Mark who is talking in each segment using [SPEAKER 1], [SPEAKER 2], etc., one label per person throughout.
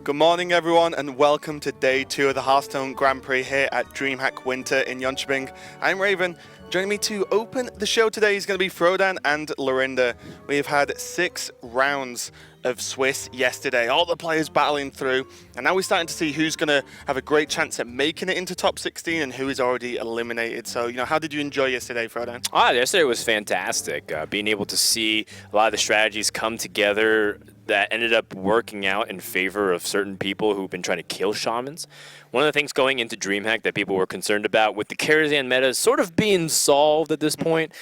[SPEAKER 1] Good morning, everyone, and welcome to day 2 of the Hearthstone Grand Prix here at Dreamhack Winter in Jönköping. I'm Raven. Joining me to open the show today is going to be Frodan and Lorinda. We've had 6 rounds of Swiss yesterday, all the players battling through, and now we're starting to see who's going to have a great chance at making it into top 16 and who is already eliminated. So, how did you enjoy yesterday, Frodan?
[SPEAKER 2] Yesterday was fantastic. Being able to see a lot of the strategies come together that ended up working out in favor of certain people who've been trying to kill shamans. One of the things going into Dreamhack that people were concerned about with the Karazhan meta sort of being solved at this point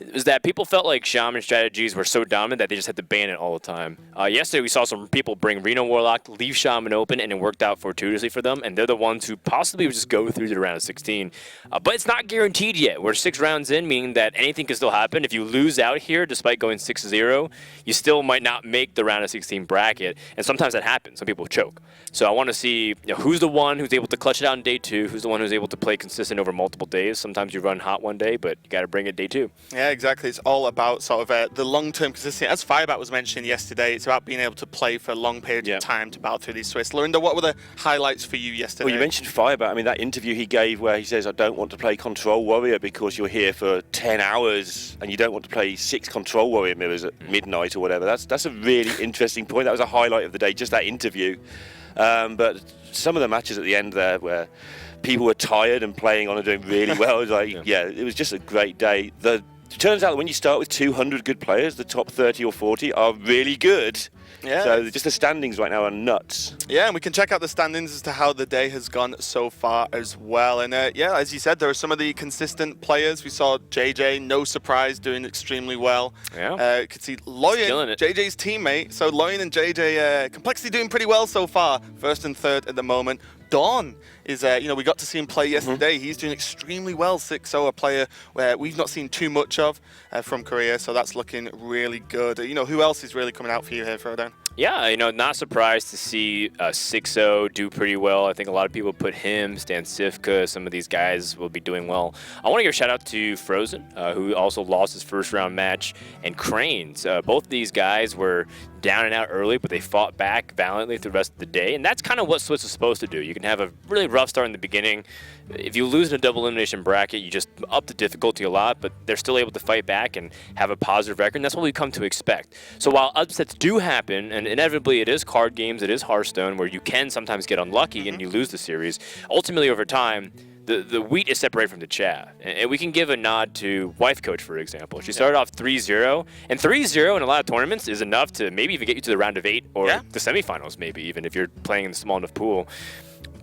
[SPEAKER 2] is that people felt like shaman strategies were so dominant that they just had to ban it all the time. Yesterday we saw some people bring Reno Warlock, leave shaman open, and it worked out fortuitously for them, and they're the ones who possibly would just go through to the round of 16. But it's not guaranteed yet. We're 6 rounds in, meaning that anything can still happen. If you lose out here despite going 6-0, you still might not make the round of 16 bracket, and sometimes that happens. Some people choke. So I want to see who's the one who's able to clutch it out in day 2, who's the one who's able to play consistent over multiple days. Sometimes you run hot one day, but you got to bring it day 2.
[SPEAKER 1] Yeah, exactly. It's all about sort of the long-term consistency. As Firebat was mentioning yesterday, it's about being able to play for a long period of time to battle through these Swiss. Lorinda, what were the highlights for you yesterday?
[SPEAKER 3] Well, you mentioned Firebat. I mean, that interview he gave where he says, I don't want to play Control Warrior because you're here for 10 hours and you don't want to play 6 Control Warrior mirrors at midnight or whatever. That's a really interesting point. That was a highlight of the day, just that interview. But some of the matches at the end there where people were tired and playing on and doing really well, it was like, it was just a great day. It turns out that when you start with 200 good players, the top 30 or 40 are really good.
[SPEAKER 1] Yeah.
[SPEAKER 3] So just the standings right now are nuts.
[SPEAKER 1] Yeah, and we can check out the standings as to how the day has gone so far as well. And as you said, there are some of the consistent players. We saw JJ, no surprise, doing extremely well.
[SPEAKER 2] Yeah.
[SPEAKER 1] You could see Loyan, JJ's teammate. So Loyan and JJ, Complexity doing pretty well so far. 1st and 3rd at the moment. Dawn is, we got to see him play yesterday. He's doing extremely well. 6-0, a player where we've not seen too much of from Korea, so that's looking really good. Who else is really coming out for you here, Frodan?
[SPEAKER 2] Yeah, not surprised to see 6-0 do pretty well. I think a lot of people put him, Stan Sivka, some of these guys will be doing well. I want to give a shout out to Frozen, who also lost his 1st round match, and Cranes. Both of these guys were down and out early, but they fought back valiantly through the rest of the day, and that's kind of what Swiss is supposed to do. You can have a really rough start in the beginning. If you lose in a double elimination bracket, you just up the difficulty a lot, but they're still able to fight back and have a positive record, and that's what we come to expect. So while upsets do happen, and inevitably it is card games, it is Hearthstone, where you can sometimes get unlucky and you lose the series, ultimately over time, the wheat is separated from the chaff. And we can give a nod to Wife Coach, for example. She started off 3-0, and 3-0 in a lot of tournaments is enough to maybe even get you to the round of 8 or the semifinals, maybe even if you're playing in a small enough pool.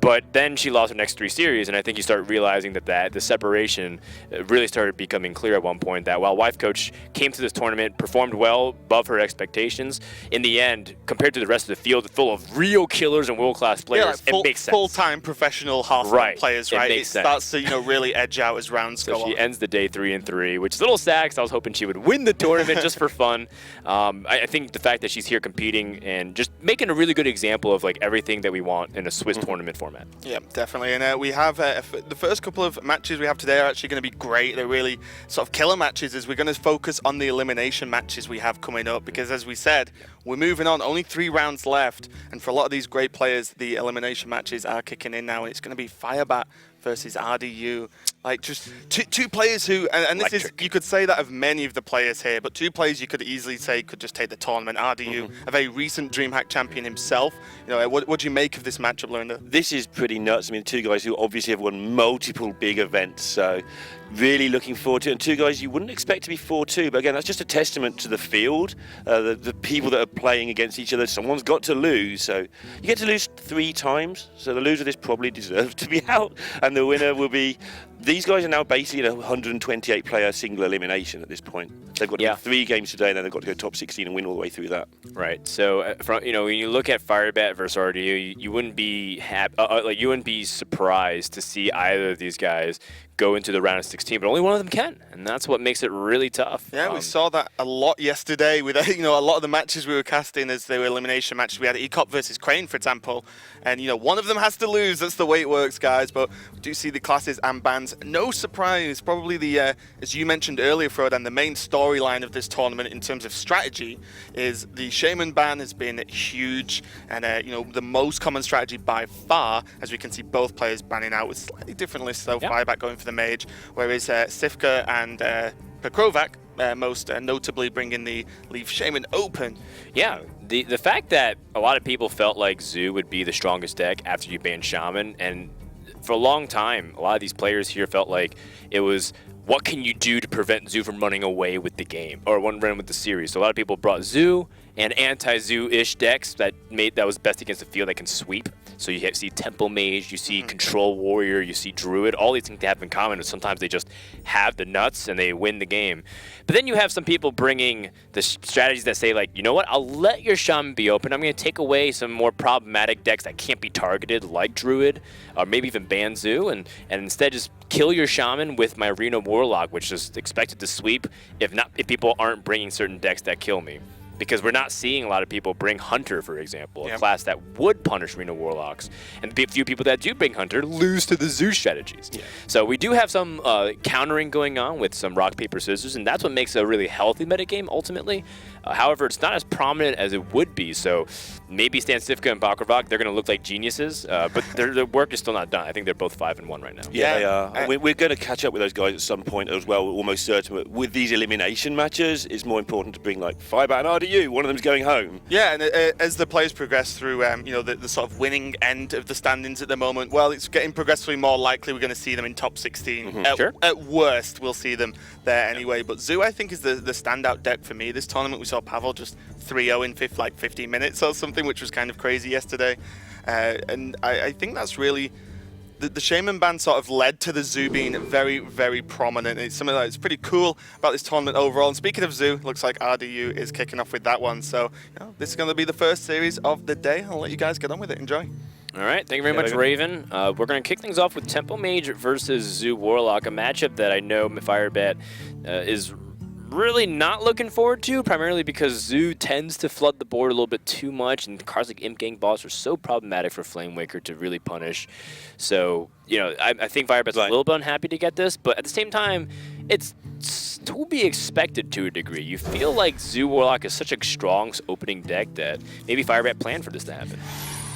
[SPEAKER 2] But then she lost her next 3 series, and I think you start realizing that the separation really started becoming clear at one point, that while Wife Coach came to this tournament, performed well, above her expectations, in the end, compared to the rest of the field, full of real killers and world-class players, it makes sense.
[SPEAKER 1] Full-time professional Hearthstone players, right?
[SPEAKER 2] It
[SPEAKER 1] starts to really edge out as rounds go on.
[SPEAKER 2] So she ends the day 3-3, which is a little sad because I was hoping she would win the tournament just for fun. I think the fact that she's here competing and just making a really good example of everything that we want in a Swiss tournament format.
[SPEAKER 1] Yeah, definitely. And we have the first couple of matches we have today are actually going to be great. They're really sort of killer matches, as we're going to focus on the elimination matches we have coming up, because as we said, we're moving on. Only 3 rounds left, and for a lot of these great players, the elimination matches are kicking in now, and it's going to be Firebat versus RDU. Just two players who, and this is, you could say that of many of the players here, but 2 players you could easily say could just take the tournament. RDU, a very recent Dreamhack champion himself. What do you make of this matchup, Lorinda?
[SPEAKER 3] This is pretty nuts. I mean, 2 guys who obviously have won multiple big events, so really looking forward to it. And 2 guys you wouldn't expect to be 4-2, but again, that's just a testament to the field, the people that are playing against each other. Someone's got to lose, so you get to lose 3 times, so the loser of this probably deserves to be out, and the winner will be... These guys are now basically a 128-player single elimination at this point. They've got to win 3 games today, and then they've got to go top 16 and win all the way through that.
[SPEAKER 2] Right. So, when you look at Firebat versus RDU, you wouldn't be you wouldn't be surprised to see either of these guys go into the round of 16, but only one of them can, and that's what makes it really tough.
[SPEAKER 1] Yeah, we saw that a lot yesterday with a lot of the matches we were casting as they were elimination matches. We had Ecop versus Crane, for example, and one of them has to lose. That's the way it works, guys. But we do see the classes and bans is no surprise. Probably the, as you mentioned earlier, Frodan, the main storyline of this tournament in terms of strategy is the Shaman ban has been huge, and you know, the most common strategy by far, as we can see both players banning out with slightly different lists. So Firebat going for the mage, whereas Sivka and Pekrovac most notably bringing the Leaf Shaman open.
[SPEAKER 2] Yeah, the fact that a lot of people felt like Zoo would be the strongest deck after you ban Shaman, and for a long time, a lot of these players here felt like it was, what can you do to prevent Zoo from running away with the game, or run with the series? So a lot of people brought Zoo and anti-Zoo-ish decks that was best against the field that can sweep. So you see Temple Mage, you see Control Warrior, you see Druid. All these things they have in common is sometimes they just have the nuts and they win the game. But then you have some people bringing the strategies that say, like, you know what, I'll let your Shaman be open. I'm going to take away some more problematic decks that can't be targeted, like Druid, or maybe even ban Zoo, and instead just kill your Shaman with my Arena Warlock, which is expected to sweep if people aren't bringing certain decks that kill me. Because we're not seeing a lot of people bring Hunter, for example, a class that would punish Arena Warlocks. And the few people that do bring Hunter lose to the Zoo strategies. Yeah. So we do have some countering going on with some rock, paper, scissors, and that's what makes a really healthy metagame, ultimately. However, it's not as prominent as it would be. So maybe Stan Sivka and Bakravac, they're going to look like geniuses, but their work is still not done. I think they're both 5-1 right now.
[SPEAKER 3] Yeah, they are. We're going to catch up with those guys at some point as well, almost certain. But with these elimination matches, it's more important to bring like Firebat and RDU. One of them's going home. Yeah,
[SPEAKER 1] and as the players progress through, you know, the sort of winning end of the standings at the moment, well, it's getting progressively more likely we're going to see them in top 16. At worst, we'll see them there anyway. But Zoo, I think, is the standout deck for me this tournament. We saw Pavel just 3-0 in 15 minutes or something, which was kind of crazy yesterday. And I think that's really... The Shaman ban sort of led to the Zoo being very, very prominent. It's something that's pretty cool about this tournament overall. And speaking of Zoo, looks like RDU is kicking off with that one. So, you know, this is going to be the first series of the day. I'll let you guys get on with it. Enjoy.
[SPEAKER 2] All right, thank you very much, Raven. We're going to kick things off with Temple Mage versus Zoo Warlock, a matchup that I know Firebat is really not looking forward to, primarily because Zoo tends to flood the board a little bit too much, and cards like Imp Gang Boss are so problematic for Flamewaker to really punish. So, you know, I think Firebat's a little bit unhappy to get this, but at the same time, it's to be expected to a degree. You feel like Zoo Warlock is such a strong opening deck that maybe Firebat planned for this to happen.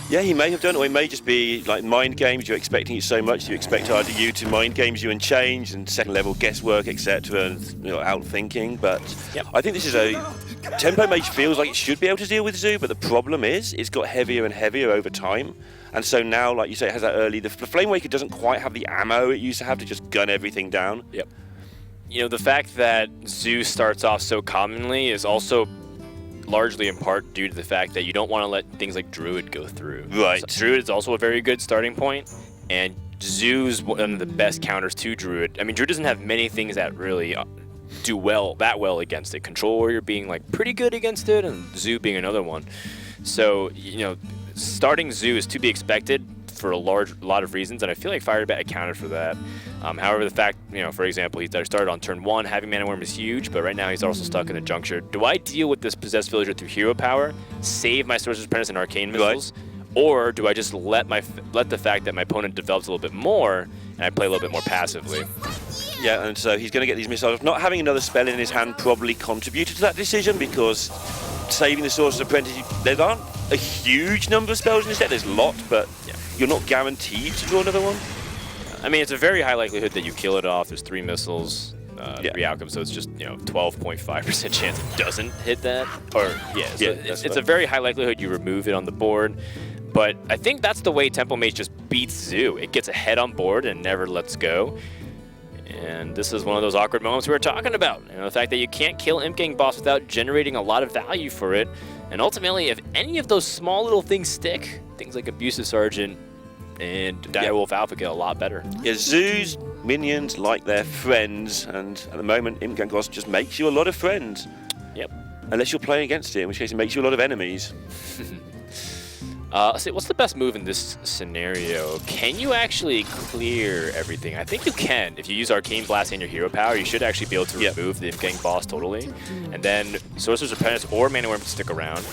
[SPEAKER 3] Yeah, he may have done, or it may just be like mind games. You're expecting it so much, you expect RDU to mind games you and change, and second level guesswork, etc., and, you know, outthinking. But I think this is a Tempo Mage feels like it should be able to deal with Zoo, but the problem is it's got heavier and heavier over time. And so now, like you say, it has that early. The Flamewaker doesn't quite have the ammo it used to have to just gun everything down.
[SPEAKER 2] Yep. You know, the fact that Zoo starts off so commonly is also largely in part due to the fact that you don't want to let things like Druid go through.
[SPEAKER 3] Right.
[SPEAKER 2] So Druid is also a very good starting point, and Zoo's one of the best counters to Druid. I mean, Druid doesn't have many things that really do that well against it. Control Warrior being like pretty good against it, and Zoo being another one. So, you know, starting Zoo is to be expected for a lot of reasons, and I feel like Firebat accounted for that. However, the fact, you know, for example, he started on turn 1, having Mana Worm is huge, but right now he's also stuck in the juncture. Do I deal with this Possessed Villager through hero power, save my Sorcerer's Apprentice and Arcane Missiles, or do I just let the fact that my opponent develops a little bit more, and I play a little bit more passively?
[SPEAKER 3] Yeah, and so he's going to get these missiles. Not having another spell in his hand probably contributed to that decision, because saving the Sorcerer's Apprentice, there aren't a huge number of spells in his deck. There's a lot, but you're not guaranteed to draw another one.
[SPEAKER 2] I mean, it's a very high likelihood that you kill it off. There's 3 missiles, 3 outcomes, so it's just, you know, 12.5% chance it doesn't hit that. Or it's a very high likelihood you remove it on the board. But I think that's the way Temple Mage just beats Zoo. It gets ahead on board and never lets go. And this is one of those awkward moments we were talking about. You know, the fact that you can't kill Imp Gang Boss without generating a lot of value for it. And ultimately, if any of those small little things stick, things like Abusive Sergeant and Direwolf Alpha get a lot better.
[SPEAKER 3] Yeah, Zoo's minions like their friends, and at the moment, Imp Gang Boss just makes you a lot of friends.
[SPEAKER 2] Yep.
[SPEAKER 3] Unless you're playing against it, in which case it makes you a lot of enemies.
[SPEAKER 2] Let's see, what's the best move in this scenario? Can you actually clear everything? I think you can. If you use Arcane Blast and your hero power, you should actually be able to remove the Imp Gang Boss totally. And then Sorcerer's Apprentice or Mana Worm can stick around.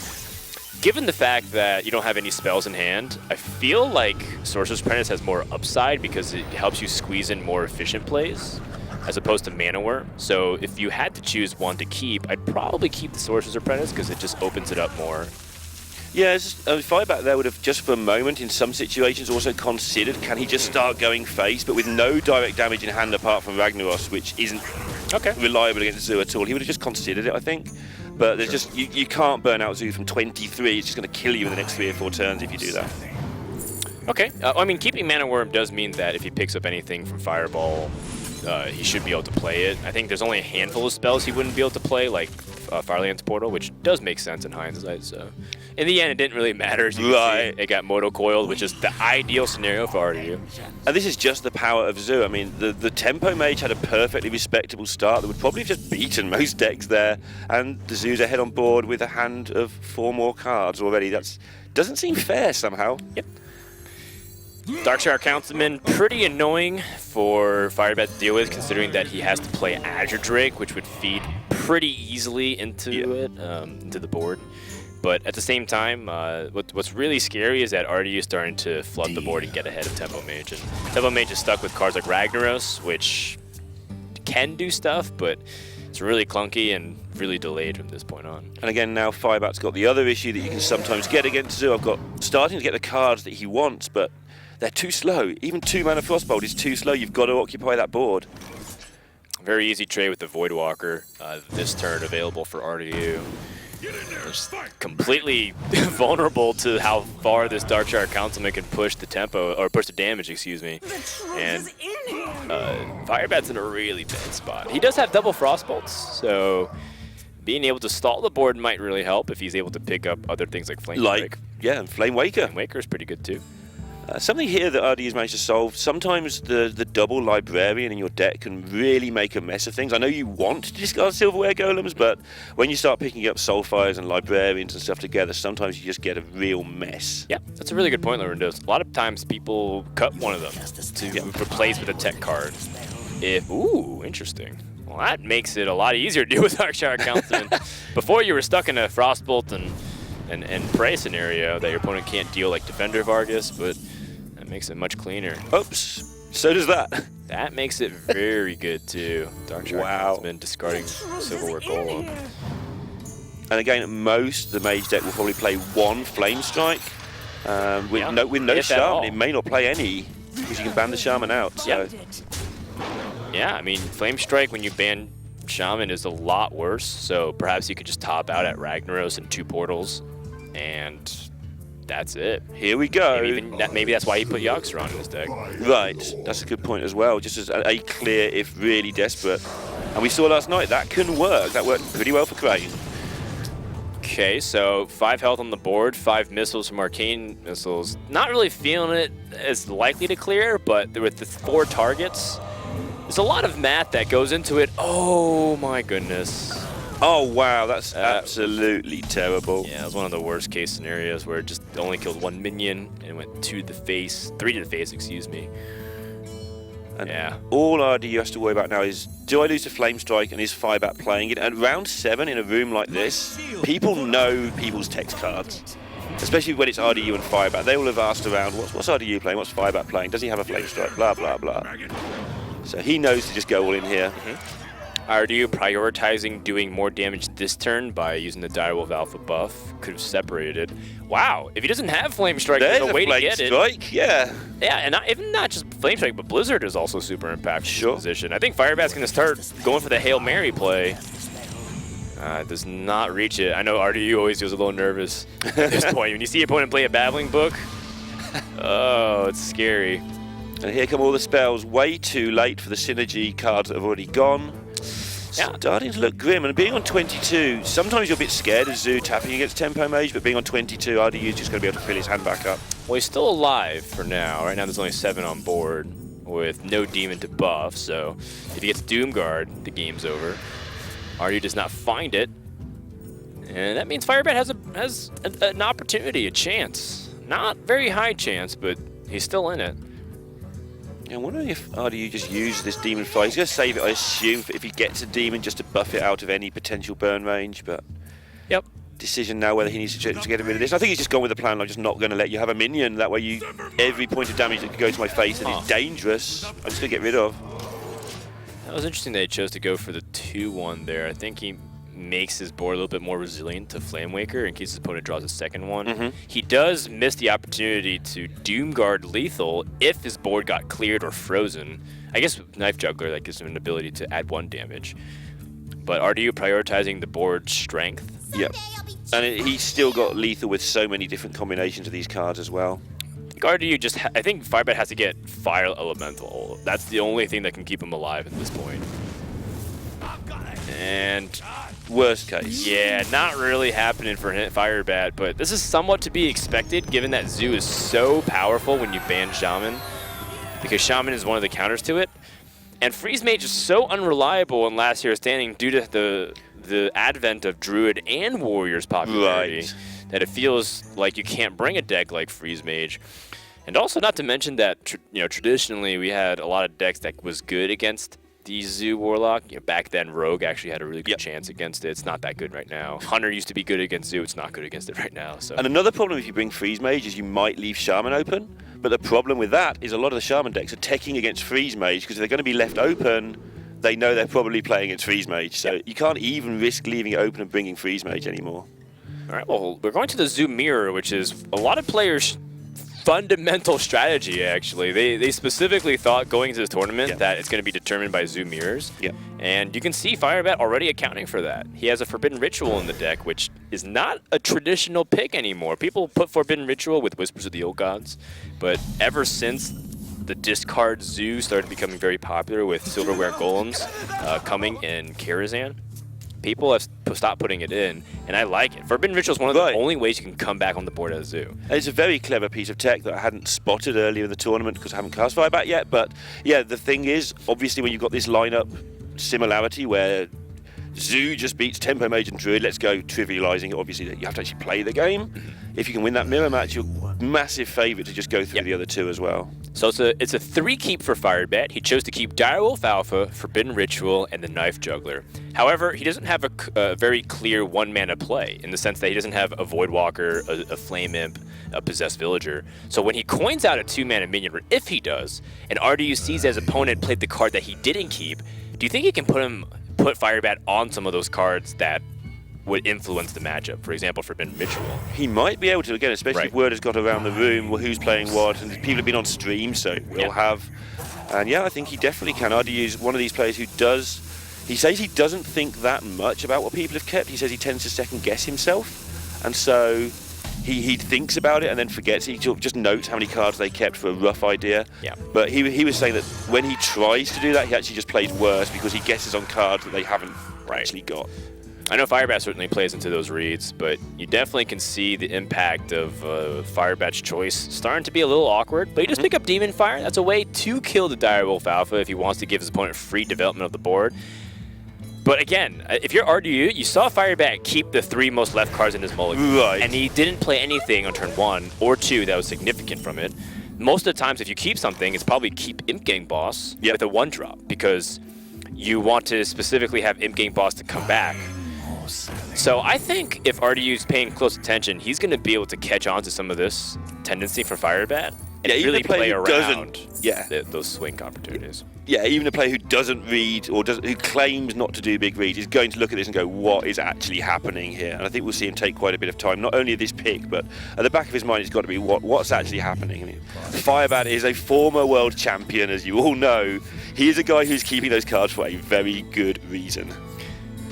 [SPEAKER 2] given the fact that you don't have any spells in hand, I feel like Sorcerer's Apprentice has more upside because it helps you squeeze in more efficient plays as opposed to Mana Worm. So if you had to choose one to keep, I'd probably keep the Sorcerer's Apprentice because it just opens it up more.
[SPEAKER 3] Yeah, Firebat there would have just for a moment in some situations also considered, can he just start going face, but with no direct damage in hand apart from Ragnaros, which isn't reliable against Zoo at all. He would have just considered it, I think. But there's just you can't burn out Zoo from 23. It's just going to kill you in the next 3 or 4 turns if you do that.
[SPEAKER 2] Okay. I mean, keeping Mana Worm does mean that if he picks up anything from Fireball, he should be able to play it. I think there's only a handful of spells he wouldn't be able to play, like Firelance Portal, which does make sense in hindsight. So, in the end, it didn't really matter. As you can see, it got Moto Coiled, which is the ideal scenario for RDU.
[SPEAKER 3] And this is just the power of Zoo. I mean, the Tempo Mage had a perfectly respectable start that would probably have just beaten most decks there, and the Zoo's ahead on board with a hand of 4 more cards already. That doesn't seem fair somehow.
[SPEAKER 2] Yep. Darkshire Councilman, pretty annoying for Firebat to deal with, considering that he has to play Azure Drake, which would feed pretty easily into into the board. But at the same time, what's really scary is that RDU is starting to flood the board and get ahead of Tempo Mage. And Tempo Mage is stuck with cards like Ragnaros, which can do stuff, but it's really clunky and really delayed from this point on.
[SPEAKER 3] And again, now Firebat's got the other issue that you can sometimes get against Zoo. I've got starting to get the cards that he wants, but they're too slow. Even 2 mana Frostbolt is too slow. You've got to occupy that board.
[SPEAKER 2] Very easy trade with the Voidwalker this turn available for RDU. Just completely vulnerable to how far this Darkshire Councilman can push the tempo, or push the damage, excuse me. And Firebat's in a really bad spot. He does have double Frostbolts, so being able to stall the board might really help if he's able to pick up other things like Flame Strike.
[SPEAKER 3] Yeah, and Flame Waker.
[SPEAKER 2] Flame Waker is pretty good too.
[SPEAKER 3] Something here that RDU's managed to solve, sometimes the double Librarian in your deck can really make a mess of things. I know you want to discard Silverware Golems, but when you start picking up Soulfires and Librarians and stuff together, sometimes you just get a real mess.
[SPEAKER 2] Yeah, that's a really good point, Lorendos. A lot of times people cut one of them to replace with a tech card. Ooh, interesting. Well, that makes it a lot easier to deal with Darkshire Councilman. Before you were stuck in a Frostbolt and Prey scenario that your opponent can't deal, like Defender of Argus, but that makes it much cleaner.
[SPEAKER 3] Oops, so does that.
[SPEAKER 2] That makes it very good too. Darkshire has been discarding Silverware Golem.
[SPEAKER 3] And again, at most, the Mage deck will probably play 1 Flame Strike with no Shaman. It may not play any because you can ban the Shaman out. So.
[SPEAKER 2] Yeah, I mean, Flame Strike when you ban Shaman is a lot worse, so perhaps you could just top out at Ragnaros and 2 portals, and that's it.
[SPEAKER 3] Here we go.
[SPEAKER 2] Maybe that's why he put Yogg-Saron in his deck.
[SPEAKER 3] Right, that's a good point as well. Just as a clear, if really desperate. And we saw last night, that can work. That worked pretty well for Crane.
[SPEAKER 2] Okay, so 5 health on the board, 5 missiles from Arcane Missiles. Not really feeling it as likely to clear, but with the 4 targets, there's a lot of math that goes into it. Oh my goodness.
[SPEAKER 3] Oh wow, that's absolutely terrible.
[SPEAKER 2] Yeah, it was one of the worst case scenarios where it just only killed 1 minion and it went 3 to the face, excuse me.
[SPEAKER 3] And all RDU has to worry about now is, do I lose to Flame Strike and is Firebat playing it? At round 7 in a room like this, people know people's text cards. Especially when it's RDU and Firebat. They will have asked around, what's RDU playing, what's Firebat playing, does he have a Flame Strike, blah, blah, blah. So he knows to just go all in here.
[SPEAKER 2] RDU prioritizing doing more damage this turn by using the Direwolf Alpha buff could have separated. Wow, if he doesn't have Flame Strike, there's a way to get it.
[SPEAKER 3] Yeah,
[SPEAKER 2] and even not just Flame Strike, but Blizzard is also super impactful in this position. I think Firebat's going to start going for the Hail Mary play. Does not reach it. I know RDU always feels a little nervous at this point. When you see your opponent play a Babbling Book, oh, it's scary.
[SPEAKER 3] And here come all the spells, way too late for the synergy cards that have already gone. Starting to look grim, and being on 22, sometimes you're a bit scared of Zoo tapping against Tempo Mage, but being on 22, RDU is just going to be able to fill his hand back up.
[SPEAKER 2] Well, he's still alive for now. Right now there's only 7 on board with no demon to buff, so if he gets Doomguard, the game's over. RDU does not find it, and that means Firebat has an opportunity, a chance. Not very high chance, but he's still in it.
[SPEAKER 3] I'm wondering if RDU just uses this Demon Fly. He's going to save it, I assume, if he gets a Demon, just to buff it out of any potential burn range, but...
[SPEAKER 2] Yep.
[SPEAKER 3] decision now whether he needs to get rid of this. I think he's just gone with the plan. I'm just not going to let you have a minion. That way, every point of damage that could go to my face that is dangerous, I'm just going to get rid of.
[SPEAKER 2] That was interesting that he chose to go for the 2-1 there. I think he makes his board a little bit more resilient to Flamewaker in case his opponent draws a second one. He does miss the opportunity to Doomguard lethal if his board got cleared or frozen. I guess with Knife Juggler, that gives him an ability to add 1 damage. But RDU prioritizing the board's strength.
[SPEAKER 3] Yep. And he's still got lethal with so many different combinations of these cards as well.
[SPEAKER 2] RDU just, I think Firebat has to get Fire Elemental. That's the only thing that can keep him alive at this point. And
[SPEAKER 3] worst case.
[SPEAKER 2] Yeah, not really happening for Firebat, but this is somewhat to be expected given that Zoo is so powerful when you ban Shaman, because Shaman is one of the counters to it. And Freeze Mage is so unreliable in Last Hero Standing due to the advent of Druid and Warrior's popularity that it feels like you can't bring a deck like Freeze Mage. And also not to mention that traditionally we had a lot of decks that was good against the Zoo Warlock. Back then Rogue actually had a really good chance against it. It's not that good right now. Hunter used to be good against Zoo. It's not good against it right now. So.
[SPEAKER 3] And another problem if you bring Freeze Mage is you might leave Shaman open. But the problem with that is a lot of the Shaman decks are teching against Freeze Mage because if they're going to be left open, they know they're probably playing against Freeze Mage. So you can't even risk leaving it open and bringing Freeze Mage anymore.
[SPEAKER 2] All right, well, we're going to the Zoo Mirror, which is a lot of players' fundamental strategy, actually. They specifically thought going into the tournament that it's going to be determined by Zoo Mirrors. And you can see Firebat already accounting for that. He has a Forbidden Ritual in the deck, which is not a traditional pick anymore. People put Forbidden Ritual with Whispers of the Old Gods, but ever since the discard Zoo started becoming very popular with Silverware Golems coming in Karazhan, people have stopped putting it in, and I like it. Forbidden Ritual is one of the only ways you can come back on the board as Zoo.
[SPEAKER 3] And it's a very clever piece of tech that I hadn't spotted earlier in the tournament because I haven't cast Firebat yet. But yeah, the thing is, obviously when you've got this lineup similarity where Zoo just beats Tempo Mage and Druid, let's go trivializing it, obviously you have to actually play the game. If you can win that mirror match, you're massive favourite to just go through the other two as well.
[SPEAKER 2] So it's a 3-keep for Firebat. He chose to keep Direwolf Alpha, Forbidden Ritual, and the Knife Juggler. However, he doesn't have a very clear 1-mana play in the sense that he doesn't have a Voidwalker, a Flame Imp, a Possessed Villager. So when he coins out a 2-mana minion, or if he does, and RDU sees his opponent played the card that he didn't keep, do you think he can put Firebat on some of those cards that would influence the matchup? For example, Forbidden Ritual.
[SPEAKER 3] He might be able to, again, especially if word has got around the room, who's playing what, and people have been on stream, so he will have. And yeah, I think he definitely can. RDU is one of these players who does, he says he doesn't think that much about what people have kept. He says he tends to second guess himself. And so he thinks about it and then forgets. He just notes how many cards they kept for a rough idea. But he was saying that when he tries to do that, he actually just plays worse because he guesses on cards that they haven't actually got.
[SPEAKER 2] I know Firebat certainly plays into those reads, but you definitely can see the impact of Firebat's choice starting to be a little awkward. But you just pick up Demon Fire. That's a way to kill the Direwolf Alpha if he wants to give his opponent free development of the board. But again, if you're RDU, you saw Firebat keep the 3 most left cards in his mulligan. And he didn't play anything on turn 1 or 2 that was significant from it. Most of the times, if you keep something, it's probably keep Imp Gang Boss with a 1-drop because you want to specifically have Imp Gang Boss to come back. So I think if RDU's paying close attention, he's going to be able to catch on to some of this tendency for Firebat and really play around those swing opportunities.
[SPEAKER 3] Yeah, even a player who doesn't read or who claims not to do big reads is going to look at this and go, what is actually happening here? And I think we'll see him take quite a bit of time, not only this pick, but at the back of his mind it's got to be what's actually happening. I mean, Firebat is a former world champion, as you all know. He is a guy who's keeping those cards for a very good reason.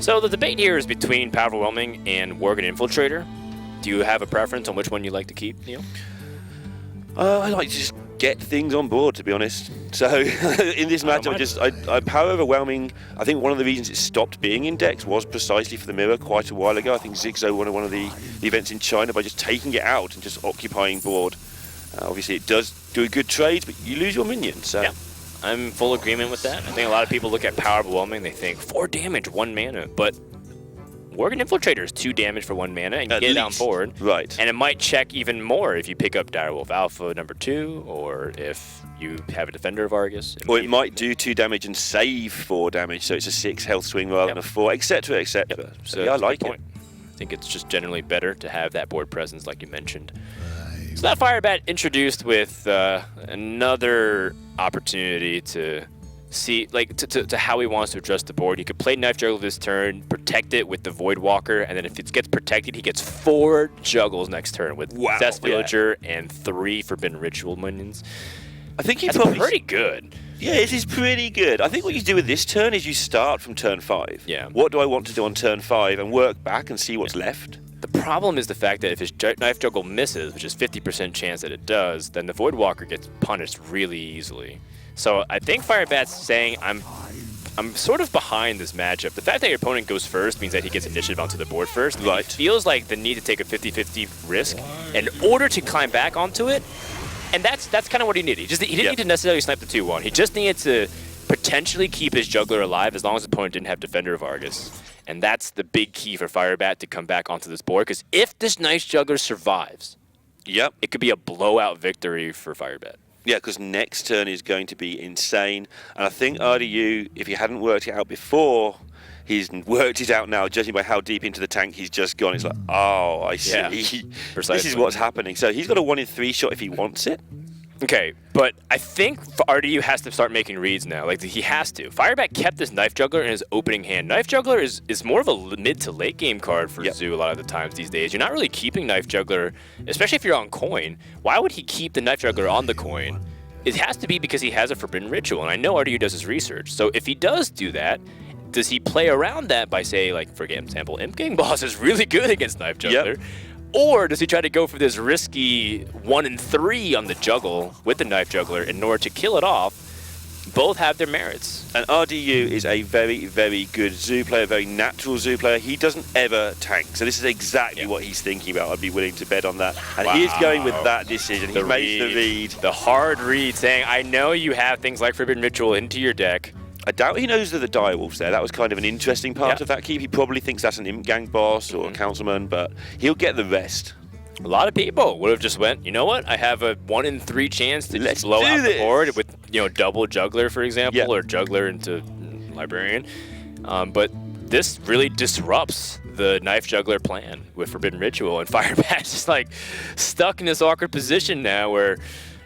[SPEAKER 2] So the debate here is between Powerful Whelming and Worgen Infiltrator. Do you have a preference on which one you like to keep, Neil?
[SPEAKER 3] I like to just get things on board, to be honest. So in this match, I Power Overwhelming. I think one of the reasons it stopped being in decks was precisely for the mirror quite a while ago. I think Zigzo won one of the events in China by just taking it out and just occupying board. Obviously, it does do a good trade, but you lose your minions. So.
[SPEAKER 2] Yeah. I'm full agreement with that. I think a lot of people look at Power Overwhelming, they think 4 damage, 1 mana, but Worgen Infiltrator is 2 damage for 1 mana and you get it on board.
[SPEAKER 3] Right.
[SPEAKER 2] And it might check even more if you pick up Direwolf Alpha number 2 or if you have a Defender of Argus.
[SPEAKER 3] Or it might do 2 damage and save 4 damage, so it's a 6 health swing rather than a 4, etc., etc. So yeah, I like it.
[SPEAKER 2] I think it's just generally better to have that board presence, like you mentioned. So that Firebat introduced with another opportunity to see, like, to how he wants to adjust the board. He could play Knife Juggle this turn, protect it with the Void Walker, and then if it gets protected, he gets 4 juggles next turn with Cess Villager and 3 Forbidden Ritual minions.
[SPEAKER 3] I think
[SPEAKER 2] That's pretty good.
[SPEAKER 3] Yeah, it is pretty good. I think what you do with this turn is you start from turn 5.
[SPEAKER 2] Yeah.
[SPEAKER 3] What do I want to do on turn 5 and work back and see what's left?
[SPEAKER 2] The problem is the fact that if his Knife Juggle misses, which is 50% chance that it does, then the Void Walker gets punished really easily. So I think Firebat's saying, I'm sort of behind this matchup. The fact that your opponent goes first means that he gets initiative onto the board first.
[SPEAKER 3] Right.
[SPEAKER 2] It feels like the need to take a 50-50 risk in order to climb back onto it. And that's kind of what he needed. He didn't need to necessarily snipe the 2-1. He just needed to potentially keep his juggler alive as long as the opponent didn't have Defender of Argus. And that's the big key for Firebat to come back onto this board, because if this nice juggler survives, it could be a blowout victory for Firebat.
[SPEAKER 3] Yeah, because next turn is going to be insane. And I think RDU, if he hadn't worked it out before, he's worked it out now, judging by how deep into the tank he's just gone. It's like, oh, I see.
[SPEAKER 2] Yeah,
[SPEAKER 3] this is what's happening. So he's got a 1 in 3 shot if he wants it.
[SPEAKER 2] Okay, but I think RDU has to start making reads now. Like, he has to. Firebat kept this Knife Juggler in his opening hand. Knife Juggler is more of a mid to late game card for Zoo a lot of the times these days. You're not really keeping Knife Juggler, especially if you're on coin. Why would he keep the Knife Juggler on the coin? It has to be because he has a Forbidden Ritual, and I know RDU does his research. So if he does do that, does he play around that by, say, like, for example, Imp Gang Boss is really good against Knife Juggler? Or does he try to go for this risky 1 in 3 on the juggle with the Knife Juggler in order to kill it off? Both have their merits.
[SPEAKER 3] And RDU is a very, very good Zoo player, very natural Zoo player. He doesn't ever tank. So this is exactly what he's thinking about. I'd be willing to bet on that. And he is going with that decision. He makes the read.
[SPEAKER 2] The hard read saying, I know you have things like Forbidden Ritual into your deck.
[SPEAKER 3] I doubt he knows that the direwolf's there. That was kind of an interesting part of that keep. He probably thinks that's an Imp Gang boss or a councilman, but he'll get the rest.
[SPEAKER 2] A lot of people would have just went, you know what? I have a 1 in 3 chance to just blow out the board with, double Juggler, for example, or Juggler into Librarian. But this really disrupts the Knife Juggler plan with Forbidden Ritual, and Firebat's just like stuck in this awkward position now where,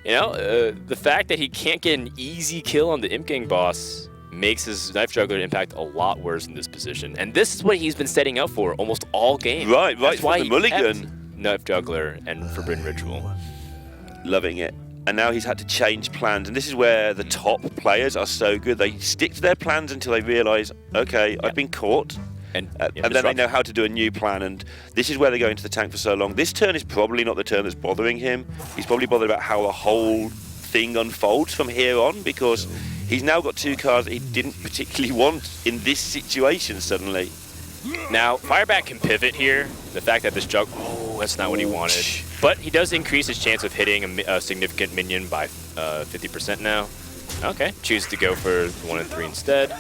[SPEAKER 2] the fact that he can't get an easy kill on the Imp Gang boss makes his Knife Juggler impact a lot worse in this position. And this is what he's been setting up for almost all game.
[SPEAKER 3] Right,
[SPEAKER 2] That's why
[SPEAKER 3] the mulligan.
[SPEAKER 2] Knife Juggler and Forbidden Ritual.
[SPEAKER 3] Loving it. And now he's had to change plans. And this is where the top players are so good. They stick to their plans until they realize, okay, I've been caught. And then they know how to do a new plan. And this is where they go into the tank for so long. This turn is probably not the turn that's bothering him. He's probably bothered about how the whole thing unfolds from here on, because he's now got 2 cards that he didn't particularly want in this situation suddenly.
[SPEAKER 2] Now, Firebat can pivot here. The fact that this that's not what he wanted. But he does increase his chance of hitting a significant minion by 50% now. Okay, choose to go for 1 in 3 instead.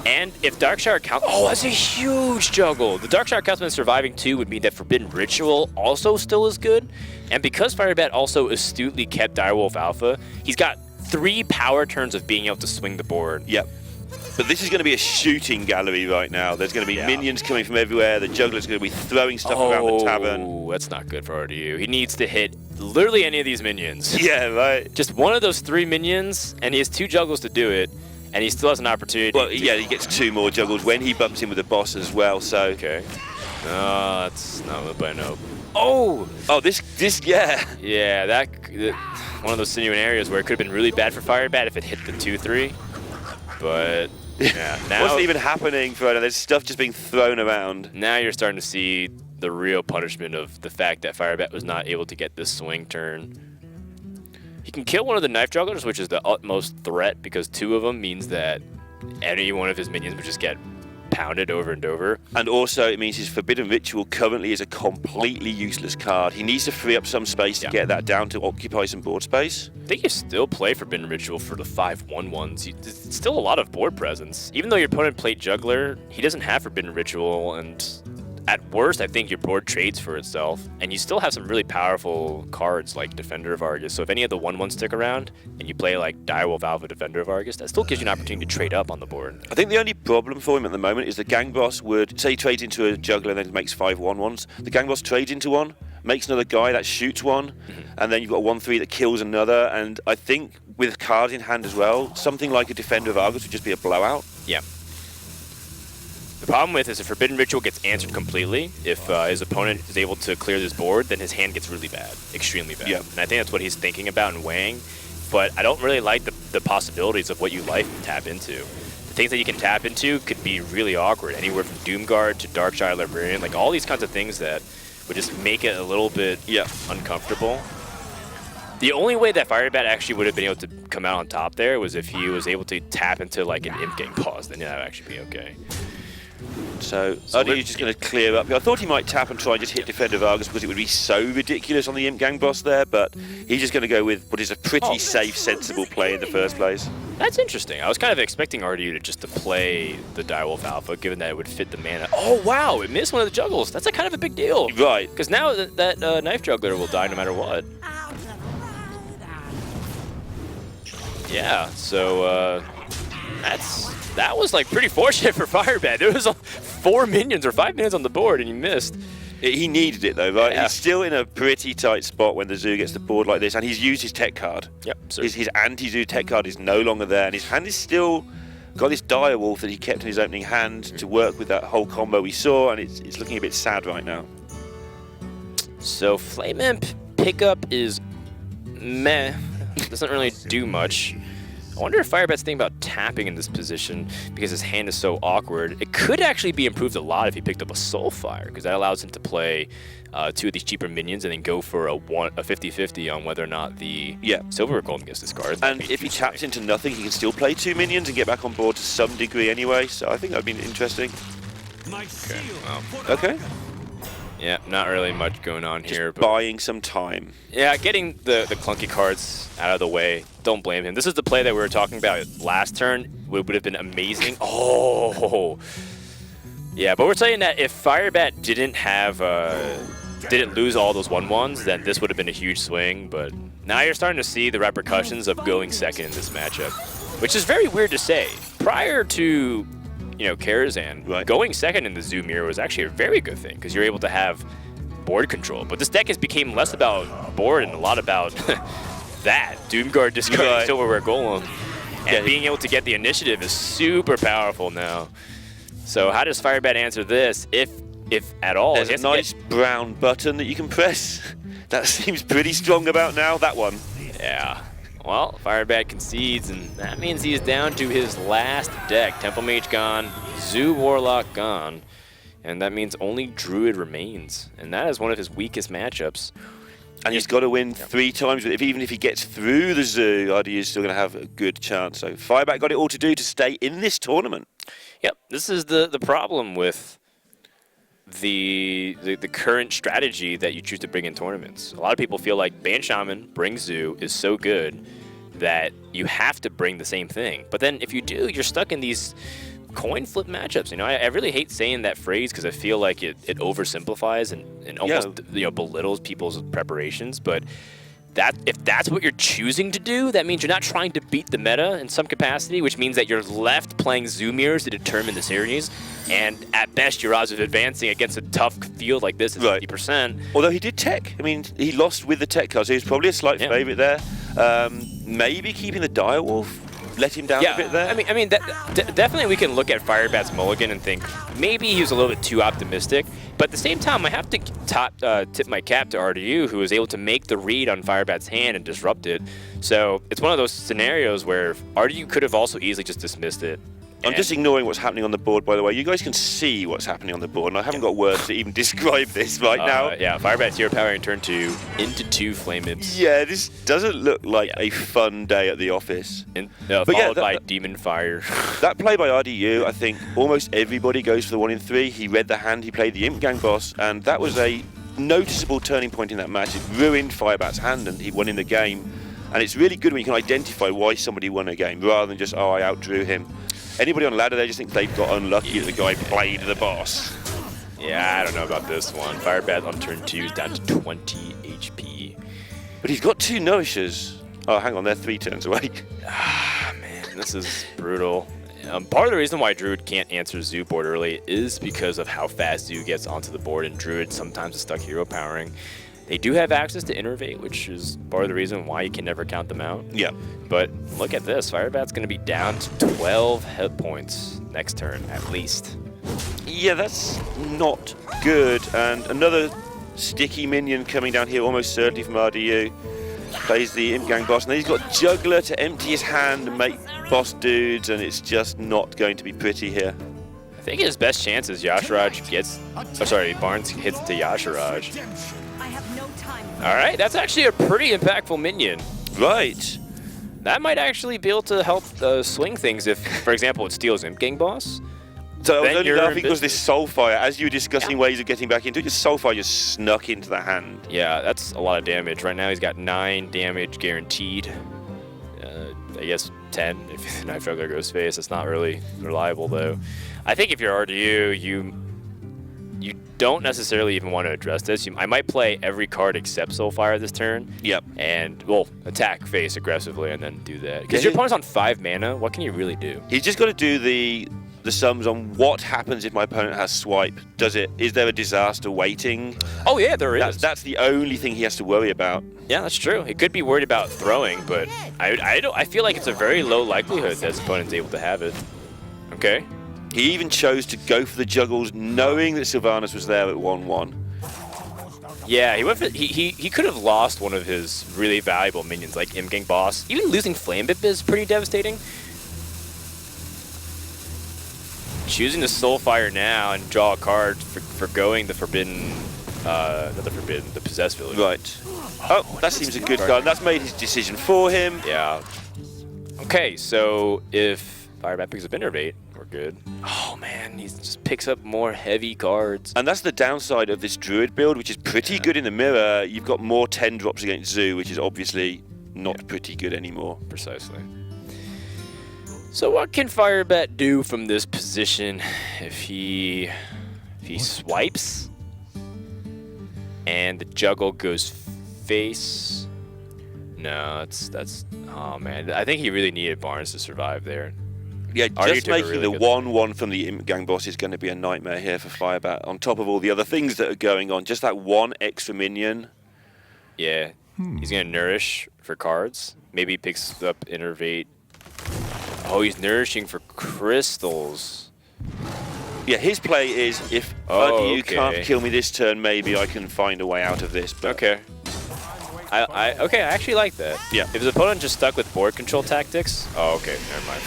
[SPEAKER 2] And if Darkshire counts, that's a huge juggle. The Darkshire Councilman surviving 2 would mean that Forbidden Ritual also still is good. And because Firebat also astutely kept Direwolf Alpha, he's got 3 power turns of being able to swing the board.
[SPEAKER 3] Yep. But this is going to be a shooting gallery right now. There's going to be minions coming from everywhere. The juggler's going to be throwing stuff around the tavern.
[SPEAKER 2] Oh, that's not good for RDU. He needs to hit literally any of these minions.
[SPEAKER 3] Yeah, right.
[SPEAKER 2] Just one of those 3 minions, and he has 2 juggles to do it, and he still has an opportunity.
[SPEAKER 3] Well, yeah, he gets 2 more juggles when he bumps in with the boss as well, so...
[SPEAKER 2] Okay. No, that's not what I know.
[SPEAKER 3] Oh, this, yeah.
[SPEAKER 2] Yeah, one of those sinuous areas where it could have been really bad for Firebat if it hit the 2-3, but... Yeah, now
[SPEAKER 3] what's even happening for right now? There's stuff just being thrown around.
[SPEAKER 2] Now you're starting to see the real punishment of the fact that Firebat was not able to get this swing turn. He can kill one of the Knife Jugglers, which is the utmost threat, because 2 of them means that any one of his minions would just get pounded over and over.
[SPEAKER 3] And also it means his Forbidden Ritual currently is a completely useless card. He needs to free up some space to get that down to occupy some board space.
[SPEAKER 2] I think you still play Forbidden Ritual for the 5/1/1s. It's still a lot of board presence. Even though your opponent played Juggler, he doesn't have Forbidden Ritual, and at worst, I think your board trades for itself, and you still have some really powerful cards like Defender of Argus. So if any of the 1/1 stick around, and you play like Direwolf Alpha Defender of Argus, that still gives you an opportunity to trade up on the board.
[SPEAKER 3] I think the only problem for him at the moment is the Gang Boss would, say he trades into a juggler and then makes 5 1/1s. The Gang Boss trades into one, makes another guy that shoots one, and then you've got a 1/3 that kills another, and I think with cards in hand as well, something like a Defender of Argus would just be a blowout.
[SPEAKER 2] Yeah. The problem with is if Forbidden Ritual gets answered completely, if his opponent is able to clear this board, then his hand gets really bad, extremely bad.
[SPEAKER 3] Yeah.
[SPEAKER 2] And I think that's what he's thinking about and weighing, but I don't really like the possibilities of what you like to tap into. The things that you can tap into could be really awkward, anywhere from Doomguard to Darkshire Librarian, like all these kinds of things that would just make it a little bit uncomfortable. The only way that Firebat actually would have been able to come out on top there was if he was able to tap into like an Imp Gang pause, then that would actually be okay.
[SPEAKER 3] So Ardyu's just going to clear up. I thought he might tap and try and just hit Defender of Argus because it would be so ridiculous on the Imp Gang boss there, but he's just going to go with what is a pretty safe, sensible play in the first place.
[SPEAKER 2] That's interesting. I was kind of expecting Ardiu to play the Direwolf Alpha, given that it would fit the mana. Oh wow, it missed one of the juggles. That's a kind of a big deal.
[SPEAKER 3] Right.
[SPEAKER 2] Because now that Knife Juggler will die no matter what. Yeah, so that was like pretty fortunate for Firebat. There was 4 minions or 5 minions on the board and he missed.
[SPEAKER 3] He needed it though, right?
[SPEAKER 2] Yeah.
[SPEAKER 3] He's still in a pretty tight spot when the Zoo gets the board like this, and he's used his tech card.
[SPEAKER 2] Yep.
[SPEAKER 3] His anti-Zoo tech card is no longer there, and his hand is still got this Direwolf that he kept in his opening hand to work with that whole combo we saw, and it's looking a bit sad right now.
[SPEAKER 2] So Flame Imp pickup is meh. Doesn't really do much. I wonder if Firebat's thinking about tapping in this position because his hand is so awkward. It could actually be improved a lot if he picked up a Soulfire, because that allows him to play 2 of these cheaper minions and then go for a 50-50 on whether or not the Silver Golem gets discarded.
[SPEAKER 3] And if he taps into nothing, he can still play 2 minions and get back on board to some degree anyway, so I think that would be interesting.
[SPEAKER 2] Okay, well.
[SPEAKER 3] Okay.
[SPEAKER 2] Yeah, not really much going on
[SPEAKER 3] Just
[SPEAKER 2] here. But
[SPEAKER 3] buying some time.
[SPEAKER 2] yeah, getting the clunky cards out of the way. Don't blame him. This is the play that we were talking about last turn. Would have been amazing. Oh, yeah. But we're saying that if Firebat didn't lose all those 1/1s, then this would have been a huge swing. But now you're starting to see the repercussions of going second in this matchup, which is very weird to say. Prior to Karazhan, going second in the Zoo Mirror was actually a very good thing because you're able to have board control. But this deck has become less about board and a lot about that. Doomguard discarding Silverware Golem. And being able to get the initiative is super powerful now. So how does Firebat answer this, if at all?
[SPEAKER 3] There's a nice brown button that you can press. That seems pretty strong about now, that one.
[SPEAKER 2] Yeah. Well, Firebat concedes, and that means he's down to his last deck. Temple Mage gone, Zoo Warlock gone, and that means only Druid remains. And that is one of his weakest matchups.
[SPEAKER 3] And he's got to win 3 times. Even if he gets through the Zoo, Ardy is still going to have a good chance. So Firebat got it all to do to stay in this tournament.
[SPEAKER 2] Yep, this is the problem with the current strategy that you choose to bring in tournaments. A lot of people feel like Band Shaman, bring Zoo, is so good that you have to bring the same thing. But then if you do, you're stuck in these coin flip matchups. I really hate saying that phrase because I feel like it oversimplifies and almost belittles people's preparations. But if that's what you're choosing to do, that means you're not trying to beat the meta in some capacity, which means that you're left playing Zoo Mirrors to determine the series. And at best, your odds of advancing against a tough field like this is 50%.
[SPEAKER 3] Although he did tech. I mean, he lost with the tech card, so he was probably a slight favourite there. Maybe keeping the Direwolf let him down a bit there.
[SPEAKER 2] I mean, definitely we can look at Firebat's mulligan and think maybe he was a little bit too optimistic. But at the same time, I have to tip my cap to RDU, who was able to make the read on Firebat's hand and disrupt it. So it's one of those scenarios where RDU could have also easily just dismissed it.
[SPEAKER 3] I'm just ignoring what's happening on the board, by the way. You guys can see what's happening on the board, and I haven't got words to even describe this right now.
[SPEAKER 2] Yeah, Firebat's hero powering turn 2 into 2 Flame Imps.
[SPEAKER 3] Yeah, this doesn't look like a fun day at the office.
[SPEAKER 2] Followed by Demon Fire.
[SPEAKER 3] That play by RDU, I think almost everybody goes for the 1 in 3. He read the hand, he played the Imp Gang boss, and that was a noticeable turning point in that match. It ruined Firebat's hand, and he won in the game. And it's really good when you can identify why somebody won a game, rather than just, I outdrew him. Anybody on ladder there just think they've got unlucky that the guy played the boss.
[SPEAKER 2] Yeah, I don't know about this one. Firebat on turn 2 is down to 20 HP.
[SPEAKER 3] But he's got 2 Nourishers. Oh, hang on, they're 3 turns away.
[SPEAKER 2] Ah, man, this is brutal. Part of the reason why Druid can't answer Zoo board early is because of how fast Zoo gets onto the board, and Druid sometimes is stuck hero powering. They do have access to Innervate, which is part of the reason why you can never count them out.
[SPEAKER 3] Yeah.
[SPEAKER 2] But look at this. Firebat's going to be down to 12 hit points next turn, at least.
[SPEAKER 3] Yeah, that's not good. And another sticky minion coming down here, almost certainly from RDU. Plays the Imp Gang boss, and then he's got Juggler to empty his hand and make boss dudes, and it's just not going to be pretty here.
[SPEAKER 2] I think his best chance is Yasharaj gets... Oh, sorry, Barnes hits to Yasharaj. All right, that's actually a pretty impactful minion.
[SPEAKER 3] Right.
[SPEAKER 2] That might actually be able to help swing things if, for example, it steals Imp Gang boss.
[SPEAKER 3] So
[SPEAKER 2] Then
[SPEAKER 3] only
[SPEAKER 2] you're
[SPEAKER 3] laughing
[SPEAKER 2] in
[SPEAKER 3] because this Soulfire, as you were discussing ways of getting back into it, your Soulfire just snuck into the hand.
[SPEAKER 2] Yeah, that's a lot of damage. Right now he's got 9 damage guaranteed. I guess 10 if Night Juggler goes face. It's not really reliable though. I think if you're RDU, you don't necessarily even want to address this. I might play every card except Soulfire this turn.
[SPEAKER 3] Yep.
[SPEAKER 2] And, well, attack face aggressively and then do that. Because
[SPEAKER 3] Yeah,
[SPEAKER 2] your opponent's on 5 mana, what can you really do?
[SPEAKER 3] He's just got to do the sums on what happens if my opponent has swipe. Is there a disaster waiting?
[SPEAKER 2] Oh yeah, there is.
[SPEAKER 3] That's the only thing he has to worry about.
[SPEAKER 2] Yeah, that's true. He could be worried about throwing, but I feel like it's a very low likelihood that his opponent's able to have it. Okay.
[SPEAKER 3] He even chose to go for the juggles, knowing that Sylvanas was there at 1-1.
[SPEAKER 2] Yeah, he went for, he could have lost one of his really valuable minions like Imp Gang boss. Even losing Flame Bip is pretty devastating. Choosing to Soulfire now and draw a card for going the Forbidden, not the Forbidden, the Possessed Village.
[SPEAKER 3] Right. Oh, that seems a good card. That's made his decision for him.
[SPEAKER 2] Yeah. Okay, so if Firebat picks up Innervate, we're good. Oh man, he just picks up more heavy cards.
[SPEAKER 3] And that's the downside of this Druid build, which is pretty good in the mirror. You've got more 10 drops against Zoo, which is obviously not pretty good anymore.
[SPEAKER 2] Precisely. So what can Firebat do from this position if he swipes and the juggle goes face? No, that's oh man. I think he really needed Barnes to survive there.
[SPEAKER 3] Yeah,
[SPEAKER 2] Artie
[SPEAKER 3] just
[SPEAKER 2] took a
[SPEAKER 3] making
[SPEAKER 2] really
[SPEAKER 3] the
[SPEAKER 2] good
[SPEAKER 3] 1-1 from the Imp Gang boss is going to be a nightmare here for Firebat. On top of all the other things that are going on, just that one extra minion.
[SPEAKER 2] Yeah, he's gonna nourish for cards. Maybe he picks up Innervate. Oh, he's nourishing for crystals.
[SPEAKER 3] Yeah, his play is if you can't kill me this turn, maybe I can find a way out of this. But
[SPEAKER 2] Okay. I actually like that.
[SPEAKER 3] Yeah.
[SPEAKER 2] If his opponent just stuck with board control tactics, oh, okay, never mind.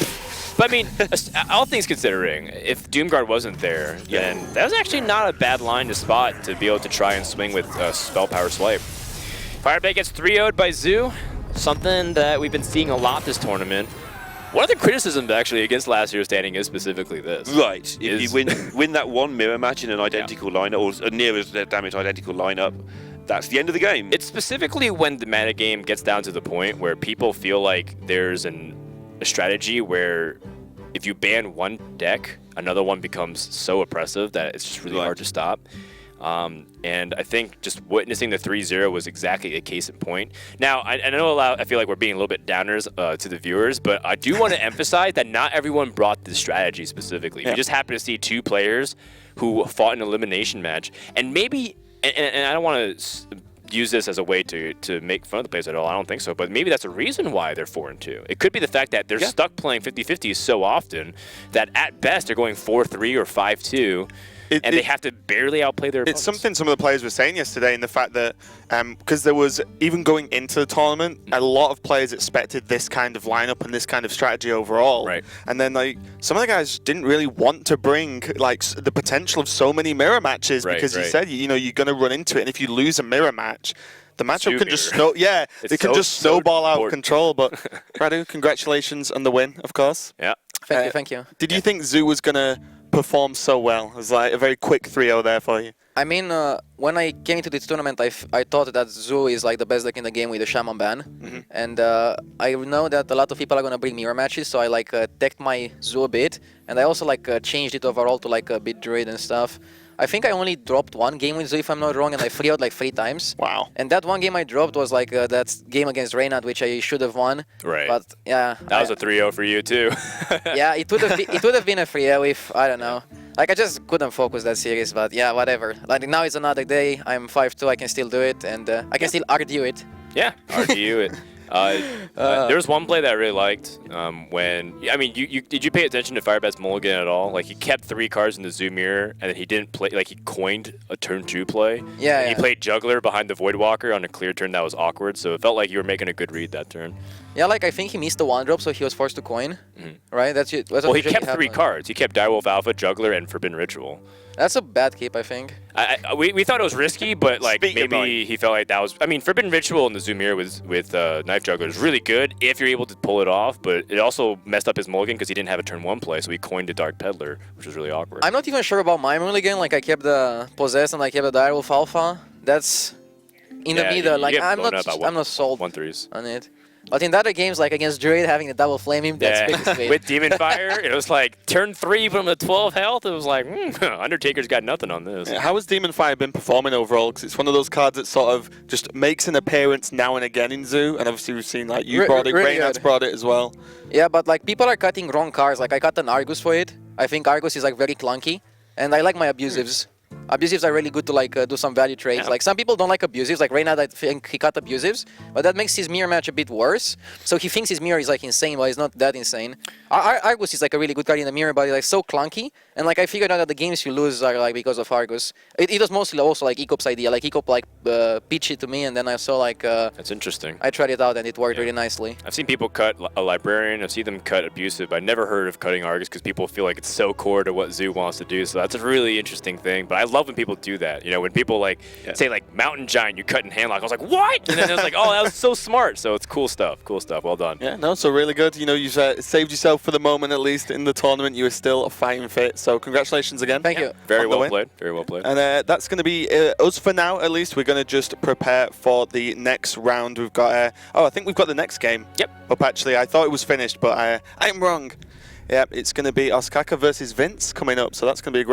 [SPEAKER 2] But I mean, all things considering, if Doomguard wasn't there, then that was actually not a bad line to spot to be able to try and swing with Spell Power Swipe. Firebat gets 3-0'd by Zoo, something that we've been seeing a lot this tournament. One of the criticisms actually against last year's standing is specifically this.
[SPEAKER 3] Right, if you win that one mirror match in an identical lineup, or near as damage identical lineup, that's the end of the game.
[SPEAKER 2] It's specifically when the metagame gets down to the point where people feel like there's a strategy where if you ban one deck, another one becomes so oppressive that it's just really hard to stop. And I think just witnessing the 3-0 was exactly a case in point. Now, I know I feel like we're being a little bit downers to the viewers, but I do want to emphasize that not everyone brought this strategy specifically. We just happened to see 2 players who fought an elimination match, and maybe, and I don't want to use this as a way to make fun of the players at all. I don't think so, but maybe that's a reason why they're 4-2. It could be the fact that they're stuck playing 50-50 so often that at best they're going 4-3 or 5-2. And they have to barely outplay their opponents.
[SPEAKER 1] It's something some of the players were saying yesterday in the fact that, because there was, even going into the tournament, a lot of players expected this kind of lineup and this kind of strategy overall.
[SPEAKER 2] Right.
[SPEAKER 1] And then, like, some of the guys didn't really want to bring, like, the potential of so many mirror matches because you said, you know, you're going to run into it. And if you lose a mirror match, the matchup can just they can just snowball out of control. But Radu, congratulations on the win, of course.
[SPEAKER 2] Yeah.
[SPEAKER 4] Thank you.
[SPEAKER 1] Did you think Zoo was going to perform so well? It was like a very quick 3-0 there for you.
[SPEAKER 4] I mean, when I came into this tournament, I thought that Zoo is like the best deck in the game with the Shaman ban. And I know that a lot of people are going to bring mirror matches, so I like decked my Zoo a bit. And I also like changed it overall to like a bit Druid and stuff. I think I only dropped one game with Zoo, if I'm not wrong, and I 3-0'd like 3 times.
[SPEAKER 1] Wow.
[SPEAKER 4] And that one game I dropped was like that game against Reynad, which I should have won.
[SPEAKER 2] Right.
[SPEAKER 4] But yeah.
[SPEAKER 2] That was a 3-0 for you too.
[SPEAKER 4] Yeah, it would have been a 3-0 if, I don't know. Like, I just couldn't focus that series, but yeah, whatever. Like, now it's another day, I'm 5-2, I can still do it, and I can still argue it.
[SPEAKER 2] Yeah, argue it. There was one play that I really liked did you pay attention to Firebat's mulligan at all? Like, he kept 3 cards in the Zoo Mirror, and then he didn't play, like, he coined a turn 2 play.
[SPEAKER 4] Yeah,
[SPEAKER 2] and he played Juggler behind the Voidwalker on a clear turn that was awkward, so it felt like you were making a good read that turn.
[SPEAKER 4] Yeah, like, I think he missed the 1-drop, so he was forced to coin, right? That's it.
[SPEAKER 2] Well, he kept 3 cards. He kept Direwolf Alpha, Juggler, and Forbidden Ritual.
[SPEAKER 4] That's a bad keep, I think.
[SPEAKER 2] We thought it was risky, but like maybe he felt like that was. I mean, Forbidden Ritual in the Zoo Mirror with Knife Juggler is really good if you're able to pull it off, but it also messed up his mulligan because he didn't have a turn 1 play, so he coined a Dark Peddler, which was really awkward.
[SPEAKER 4] I'm not even sure about my mulligan. Like, I kept the Possess and I kept the Direwolf Alpha. That's in the middle. Like, I'm not sold
[SPEAKER 2] 1-3s
[SPEAKER 4] on it. But in the other games, like against Druid, having the double flame him, that's big.
[SPEAKER 2] With Demon Fire, it was like turn 3 from the 12 health. It was like, Undertaker's got nothing on this.
[SPEAKER 1] How has Demon Fire been performing overall? Because it's one of those cards that sort of just makes an appearance now and again in Zoo, and obviously we've seen like you brought it,
[SPEAKER 4] really
[SPEAKER 1] Reynad's brought it as well.
[SPEAKER 4] Yeah, but like people are cutting wrong cards. Like I cut an Argus for it. I think Argus is like very clunky, and I like my abusives. Abusives are really good to like do some value trades.
[SPEAKER 2] Yeah.
[SPEAKER 4] Like some people don't like abusives. Like Reynad, I think he cut abusives, but that makes his mirror match a bit worse. So he thinks his mirror is like insane, but it's not that insane. Argus is like a really good card in the mirror, but it's like so clunky. And like I figured out that the games you lose are like because of Argus. It was mostly also like Ecop's idea. Like Ecop like pitched it to me, and then I saw like
[SPEAKER 2] That's interesting.
[SPEAKER 4] I tried it out and it worked really nicely.
[SPEAKER 2] I've seen people cut a Librarian. I've seen them cut Abusive. I've never heard of cutting Argus because people feel like it's so core to what Zoo wants to do. So that's a really interesting thing. But I love when people do that. You know, when people like say like Mountain Giant, you cut in Handlock. I was like, what? And then it was like, oh, that was so smart. So it's cool stuff. Cool stuff. Well done.
[SPEAKER 1] Yeah, no, so really good. You know, you've saved yourself for the moment at least in the tournament. You were still a fighting fit. So congratulations again.
[SPEAKER 4] Thank you.
[SPEAKER 2] Very well played. Very well played.
[SPEAKER 1] And that's going to be us for now, at least. We're going to just prepare for the next round. We've got, I think we've got the next game.
[SPEAKER 2] Yep.
[SPEAKER 1] Up, actually. I thought it was finished, but I'm wrong. Yep, it's going to be Osaka versus Vince coming up. So that's going to be a great